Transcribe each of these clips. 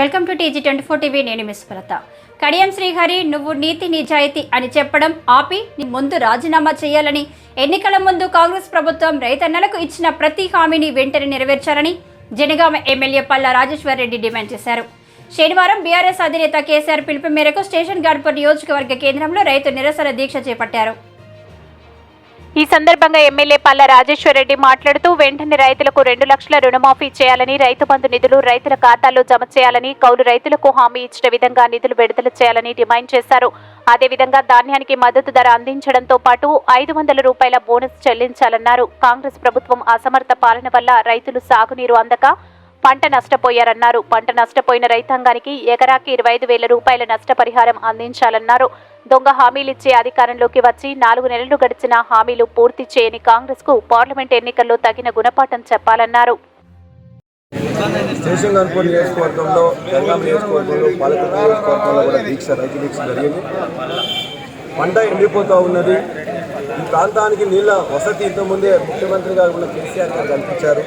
Welcome to TG24 TV. నేను miss భరత. కడియం శ్రీహరి నువ్వు నీతి నిజాయితీ అని చెప్పడం ఆపి నీ ముందు రాజీనామా చేయాలని, ఎన్నికల ముందు కాంగ్రెస్ ప్రభుత్వం రైతన్నలకు ఇచ్చిన ప్రతి హామీని వెంటనే నెరవేర్చాలని జనగామ ఎమ్మెల్యే పల్లా రాజేశ్వర్ రెడ్డి డిమాండ్ చేశారు. శనివారం బీఆర్ఎస్ అధినేత కేసీఆర్ పిలుపు మేరకు స్టేషన్ గాడ్పూర్ నియోజకవర్గ కేంద్రంలో రైతు నిరసన దీక్ష చేపట్టారు. ఈ సందర్భంగా ఎమ్మెల్యే పల్లా రాజేశ్వర్ రెడ్డి మాట్లాడుతూ వెంటనే రైతులకు 2 లక్షల రుణమాఫీ చేయాలని, రైతు బంధు నిధులు రైతుల ఖాతాల్లో జమ చేయాలని, కౌలు రైతులకు హామీ ఇచ్చిన విధంగా నిధులు విడుదల చేయాలని డిమాండ్ చేశారు. అదేవిధంగా ధాన్యానికి మద్దతు ధర అందించడంతో పాటు 500 రూపాయల బోనస్ చెల్లించాలన్నారు. కాంగ్రెస్ ప్రభుత్వం అసమర్థ పాలన వల్ల రైతులు సాగునీరు అందక పంట నష్టపోయారన్నారు. పంట నష్టపోయిన రైతాంగానికి ఎకరాకి 25,000 రూపాయల నష్టపరిహారం అందించాలన్నారు. దొంగ హామీలిచ్చే అధికారంలోకి వచ్చి 4 నెలలు గడిచిన హామీలు పూర్తి చేయని కాంగ్రెస్ కు పార్లమెంట్ ఎన్నికల్లో తగిన గుణపాఠం చెప్పాలన్నారు. స్టేషన్ గాడ్పూర్ నియోజకవర్గంలో, జనగామ నియోజకవర్గంలో, పాలకుల నియోజకవర్గంలో కూడా రైతు దీక్ష జరిగింది. పంట ఎండిపోతూ ఉన్నది. ఈ ప్రాంతానికి నీళ్ళ వసతి ఇంతకుముందే ముఖ్యమంత్రి గారు ఉన్న కేసీఆర్ గారు కల్పించారు.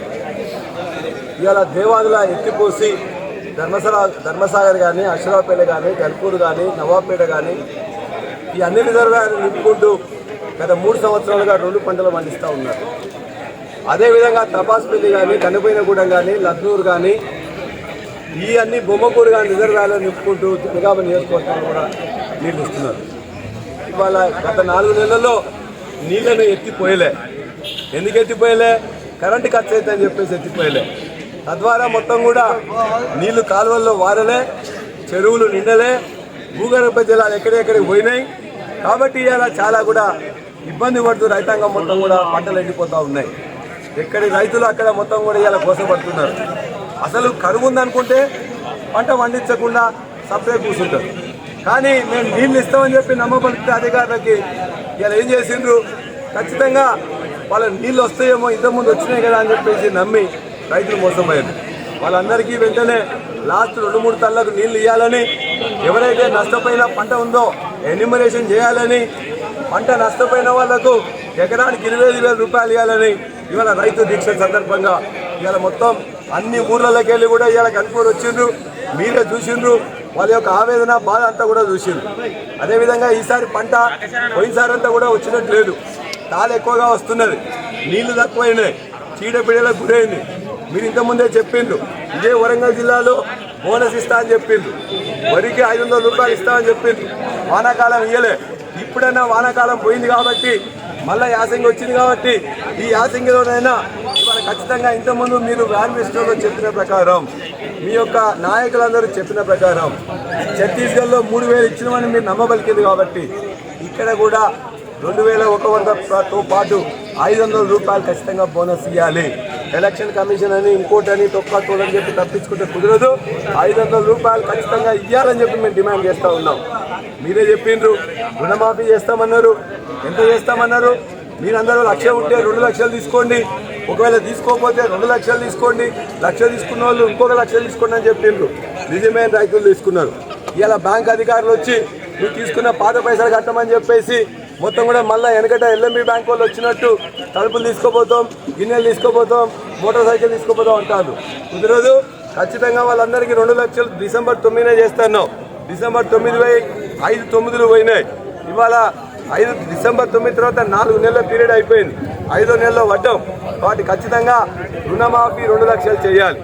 ఇవాళ దేవాదుల ఎత్తిపోసి ధర్మసాగర్ కానీ, అశ్వరావుపేట కానీ, గల్పూర్ కానీ, నవాబ్పేట కానీ ఈ అన్ని రిజర్వాయర్లు నింపుకుంటూ గత 3 సంవత్సరాలుగా 2 పంటలు పండిస్తూ ఉన్నారు. అదేవిధంగా తపాస్పల్లి కానీ, కనుపోయినగూడెం కానీ, లక్నూరు కానీ ఈ అన్ని బొమ్మకూరు కానీ రిజర్వాయర్లు నింపుకుంటూ జనగామ నియోజకవర్గంలో కూడా నీళ్ళు ఇస్తున్నారు. ఇవాళ గత 4 నెలల్లో నీళ్లను ఎత్తిపోయలే. ఎందుకు ఎత్తిపోయలే? కరెంటు ఖర్చు అవుతుందని చెప్పేసి ఎత్తిపోయలే. తద్వారా మొత్తం కూడా నీళ్లు కాలువల్లో వారలే, చెరువులు నిండలే, భూగర్భ జలాలు ఎక్కడెక్కడికి పోయినాయి. కాబట్టి ఇవాళ చాలా కూడా ఇబ్బంది పడుతూ రైతాంగం మొత్తం కూడా పంటలు ఎండిపోతూ ఉన్నాయి. ఎక్కడి రైతులు అక్కడ మొత్తం కూడా ఇవాళ కోసపడుతున్నారు. అసలు కరువు ఉందనుకుంటే పంట పండించకుండా సపరేట్ కూర్చుంటారు. కానీ మేము నీళ్ళు ఇస్తామని చెప్పి నమ్మబలితే అధికారులకి ఇవాళ ఏం చేసిండ్రు? ఖచ్చితంగా వాళ్ళ నీళ్ళు వస్తాయేమో, ఇంతకుముందు వచ్చినాయి కదా అని చెప్పేసి నమ్మి రైతులు మోసపోయారు. వాళ్ళందరికీ వెంటనే లాస్ట్ 2-3 తళ్ళకు నీళ్లు ఇవ్వాలని, ఎవరైతే నష్టపోయిన పంట ఉందో ఎన్యూమరేషన్ చేయాలని, పంట నష్టపోయిన వాళ్లకు ఎకరానికి 25,000 రూపాయలు ఇవ్వాలని ఇవాళ రైతు దీక్ష సందర్భంగా ఇవాళ మొత్తం అన్ని ఊర్లలోకి వెళ్ళి కూడా ఇవాళ కనుక్కొని వచ్చిండ్రు. మీరే చూసిండ్రు. వాళ్ళ యొక్క ఆవేదన, బాధ అంతా కూడా చూసిండ్రు. అదేవిధంగా ఈసారి పంట పోయినసారి అంతా కూడా వచ్చినట్టు లేదు. తాళ ఎక్కువగా వస్తున్నది, నీళ్లు తక్కువైనాయి, చీడపీడలకు గురైంది. మీరు ఇంతకుముందే చెప్పిండ్రు ఇదే వరంగల్ జిల్లాలో బోనస్ ఇస్తా అని చెప్పిండ్రు, వరికి 500 రూపాయలు ఇస్తామని చెప్పిండ్రు. వానాకాలం ఇయ్యలే. ఇప్పుడైనా వానాకాలం పోయింది కాబట్టి, మళ్ళీ యాసంగి వచ్చింది కాబట్టి ఈ యాసంగిలోనైనా ఇవాళ ఖచ్చితంగా ఇంతకుముందు మీరు మేనిఫెస్టోలో చెప్పిన ప్రకారం, మీ యొక్క నాయకులందరూ చెప్పిన ప్రకారం ఛత్తీస్గఢ్లో 3,000 ఇచ్చినామని మీరు నమ్మబలికింది కాబట్టి ఇక్కడ కూడా 2,100తో పాటు 500 రూపాయలు ఖచ్చితంగా బోనస్ ఇవ్వాలి. ఎలక్షన్ కమిషన్ అని ఇంకోటని తొక్కని చెప్పి తప్పించుకుంటే కుదరదు. 500 రూపాయలు ఖచ్చితంగా ఇవ్వాలని చెప్పి మేము డిమాండ్ చేస్తూ ఉన్నాం. మీరే చెప్పిండ్రు రుణమాఫీ చేస్తామన్నారు. ఎంత చేస్తామన్నారు? మీరందరూ 1 లక్ష ఉంటే 2 లక్షలు తీసుకోండి, ఒకవేళ తీసుకోకపోతే 2 లక్షలు తీసుకోండి, 1 లక్ష తీసుకున్న వాళ్ళు ఇంకొక 1 లక్ష తీసుకోండి అని చెప్పిండ్రు. నిజమైన రైతులు తీసుకున్నారు. ఇలా బ్యాంక్ అధికారులు వచ్చి మీరు తీసుకున్న పాత పైసలు కట్టమని చెప్పేసి మొత్తం కూడా మళ్ళీ వెనకట LMB బ్యాంక్ వాళ్ళు వచ్చినట్టు తలుపులు తీసుకోపోతాం, గిన్నెలు తీసుకోపోతాం, మోటార్ సైకిల్ తీసుకోపోతాం అంటారు. కుదరదు. ఖచ్చితంగా వాళ్ళందరికీ 2 లక్షలు డిసెంబర్ 9నే చేస్తున్నాం. డిసెంబర్ 9 పోయి 5 9లు పోయినాయి. ఇవాళ డిసెంబర్ 9 తర్వాత 4 నెలల పీరియడ్ అయిపోయింది. 5వ నెలలో పడ్డాం. కాబట్టి ఖచ్చితంగా రుణమాఫీ 2 లక్షలు చేయాలి.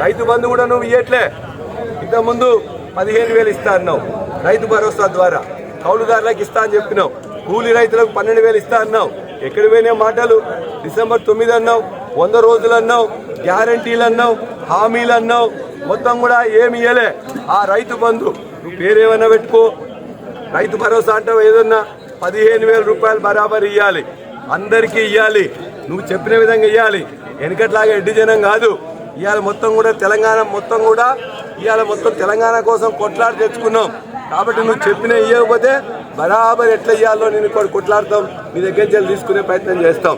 రైతు బంధు కూడా నువ్వు ఇవ్వట్లే. ఇంతకుముందు 15,000 ఇస్తా అన్నావు రైతు భరోసా ద్వారా, కౌలుదారులకు ఇస్తా అని చెప్పినావు. కూలీ రైతులకు 12,000 ఇస్తా అన్నావు. ఎక్కడికి పోయినా మాటలు? డిసెంబర్ 9 అన్నావు, 100 రోజులు అన్నావు, గ్యారంటీలు అన్నావు, హామీలు అన్నావు, మొత్తం కూడా ఏమి ఇవ్వలే. ఆ రైతు బంధు నువ్వు పేరేమైనా పెట్టుకో, రైతు భరోసా అంటావు ఏదన్నా 15,000 రూపాయలు బరాబర్ ఇవ్వాలి, అందరికీ ఇవ్వాలి. నువ్వు చెప్పిన విధంగా ఇవ్వాలి. వెనకట్లాగా ఎడ్డి జనం కాదు. ఇవాళ మొత్తం కూడా తెలంగాణ మొత్తం కూడా ఇవాళ మొత్తం తెలంగాణ కోసం కొట్లాడి తెచ్చుకున్నాం. కాబట్టి నువ్వు చెప్పిన ఇవ్వకపోతే బరాబర్ ఎట్లా ఇవ్వాలో నేను కొట్లాడతాం, మీ దగ్గర నుంచి తీసుకునే ప్రయత్నం చేస్తాం.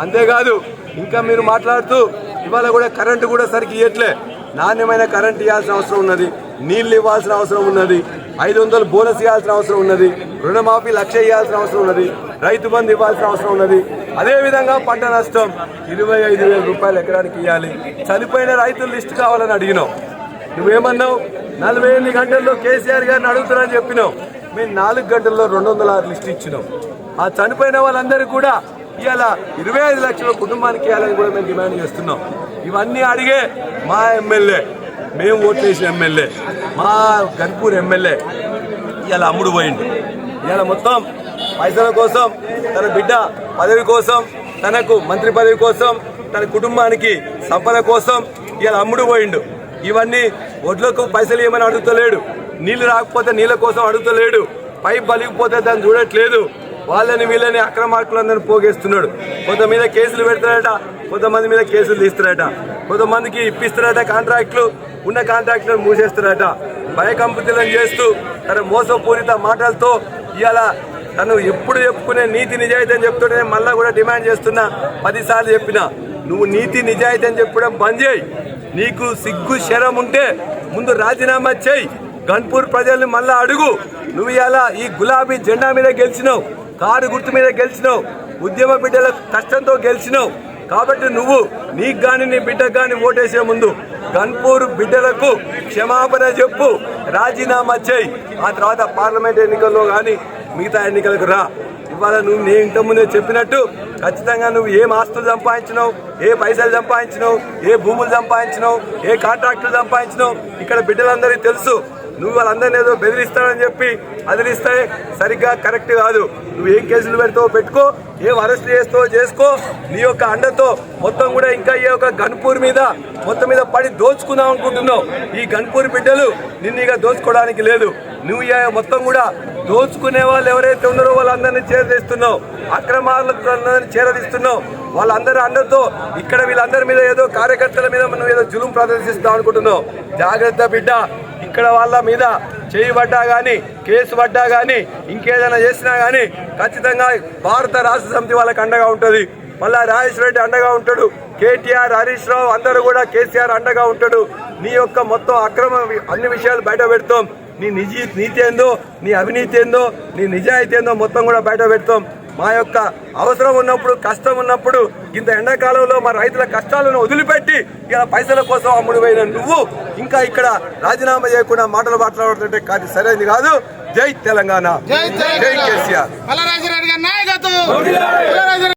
అంతేకాదు ఇంకా మీరు మాట్లాడుతూ ఇవాళ కూడా కరెంటు కూడా సరికి ఇవ్వట్లే. నాణ్యమైన కరెంటు ఇవ్వాల్సిన అవసరం ఉన్నది, నీళ్లు ఇవ్వాల్సిన అవసరం ఉన్నది, 500 బోనస్ ఇవ్వాల్సిన అవసరం ఉన్నది, రుణమాఫీ 1 లక్ష ఇవ్వాల్సిన అవసరం ఉన్నది, రైతు బంధు ఇవ్వాల్సిన అవసరం ఉన్నది. అదేవిధంగా పంట నష్టం 25,000 రూపాయలు ఎకరానికి ఇవ్వాలి. చనిపోయిన రైతుల లిస్టు కావాలని అడిగినావు. నువ్వేమన్నావు? 48 గంటల్లో కేసీఆర్ గారిని అడుగుతారని చెప్పినాం. మేము 4 గంటల్లో 206 లిస్ట్ ఇచ్చినాం. ఆ చనిపోయిన వాళ్ళందరూ కూడా ఇవాళ 25 లక్షల కుటుంబానికి ఇవ్వాలని కూడా మేము డిమాండ్ చేస్తున్నాం. ఇవన్నీ అడిగే మా ఎమ్మెల్యే, మేము ఓట్లేసిన ఎమ్మెల్యే, మా గన్పూర్ ఎమ్మెల్యే ఇవాళ అమ్ముడు పోయిండు. ఇవాళ మొత్తం పైసల కోసం, తన బిడ్డ పదవి కోసం, తనకు మంత్రి పదవి కోసం, తన కుటుంబానికి సంపద కోసం ఇవాళ అమ్ముడు పోయిండు. ఇవన్నీ ఒడ్లకు పైసలు ఏమని అడుగుతలేడు, నీళ్లు రాకపోతే నీళ్ళ కోసం అడుగుతలేడు, పైప్ బలిగిపోతే దాన్ని చూడట్లేదు. వాళ్ళని వీళ్ళని అక్రమార్కులందరినీ పోగేస్తున్నాడు. కొంతమంది కేసులు పెడతారట, కొంతమంది మీద కేసులు తీస్తారట, కొంతమందికి ఇప్పిస్తారట కాంట్రాక్టులు, ఉన్న కాంట్రాక్టులను మూసేస్తారట. భయకంపితులను చేస్తూ తన మోసపూరిత మాటలతో ఇవాళ తను ఎప్పుడు చెప్పుకునే నీతి నిజాయితీ అని చెప్తుంటే మళ్ళా కూడా డిమాండ్ చేస్తున్నా. 10 సార్లు చెప్పినా, నువ్వు నీతి నిజాయితీ అని చెప్పడం బంద్ చేయి. నీకు సిగ్గు శరం ఉంటే ముందు రాజీనామా చేయి. గన్పూర్ ప్రజల్ని మళ్ళా అడుగు. నువ్వు ఇలా ఈ గులాబీ జెండా మీద గెలిచినావు, కారు గుర్తు మీద గెలిచినావు, ఉద్యమ బిడ్డల కష్టంతో గెలిచినావు. కాబట్టి నువ్వు నీకు కానీ నీ బిడ్డకు కానీ ఓటేసే ముందు గన్పూర్ బిడ్డలకు క్షమాపణ చెప్పు, రాజీనామా చేయి. ఆ తర్వాత పార్లమెంట్ ఎన్నికల్లో కానీ మిగతా ఎన్నికలకు రా. ఇవాళ నువ్వు నేను ఇంతకుముందే చెప్పినట్టు ఖచ్చితంగా నువ్వు ఏం ఆస్తులు సంపాదించినావు, ఏ పైసలు సంపాదించినావు, ఏ భూములు సంపాదించినావు, ఏ కాంట్రాక్టులు సంపాదించినావు ఇక్కడ బిడ్డలందరికీ తెలుసు. నువ్వు వాళ్ళందరినీ ఏదో బెదిరిస్తానని చెప్పి అదిలిస్తే సరిగ్గా కరెక్ట్ కాదు. నువ్వు ఏం కేసులు పెడతావో పెట్టుకో, ఏం అరెస్ట్ చేస్తావో చేసుకో. నీ యొక్క అండతో మొత్తం కూడా ఇంకా ఈ యొక్క గన్పూర్ మీద మొత్తం మీద పడి దోచుకుందాం అనుకుంటున్నావు. ఈ గన్పూర్ బిడ్డలు నిన్ను ఇక దోచుకోవడానికి లేదు. నువ్వు మొత్తం కూడా దోచుకునే వాళ్ళు ఎవరైతే ఉన్నారో వాళ్ళందరినీ చేరదీస్తున్నావు, అక్రమాలందరినీ చేరదీస్తున్నావు. వాళ్ళందరూ అండతో ఇక్కడ వీళ్ళందరి మీద ఏదో కార్యకర్తల మీద నువ్వు ఏదో జులుం ప్రదర్శిస్తావు అనుకుంటున్నావు. జాగ్రత్త బిడ్డ, ఇక్కడ వాళ్ళ మీద చేయి పడ్డా కానీ, కేసు పడ్డా కానీ, ఇంకేదైనా చేసినా కానీ ఖచ్చితంగా భారత రాష్ట్ర సమితి వాళ్ళకి అండగా ఉంటుంది. మళ్ళా రాజేశ్వర రెడ్డి అండగా ఉంటాడు, కేటీఆర్, హరీష్ రావు అందరూ కూడా కేసీఆర్ అండగా ఉంటాడు. నీ యొక్క మొత్తం అక్రమ అన్ని విషయాలు బయట పెడతాం. నీ నీతి ఏందో, నీ అవినీతి ఏందో, నీ నిజాయితీ ఏందో మొత్తం కూడా బయట పెడతాం. మా యొక్క అవసరం ఉన్నప్పుడు, కష్టం ఉన్నప్పుడు, ఇంత ఎండాకాలంలో మా రైతుల కష్టాలను వదిలిపెట్టి ఇలా పైసల కోసం అమ్ముడు పోయిన నువ్వు ఇంకా ఇక్కడ రాజీనామా చేయకుండా మాటలు మాట్లాడుతుంటే కాదు, సరైనది కాదు. జై తెలంగాణ, జై కేసీఆర్.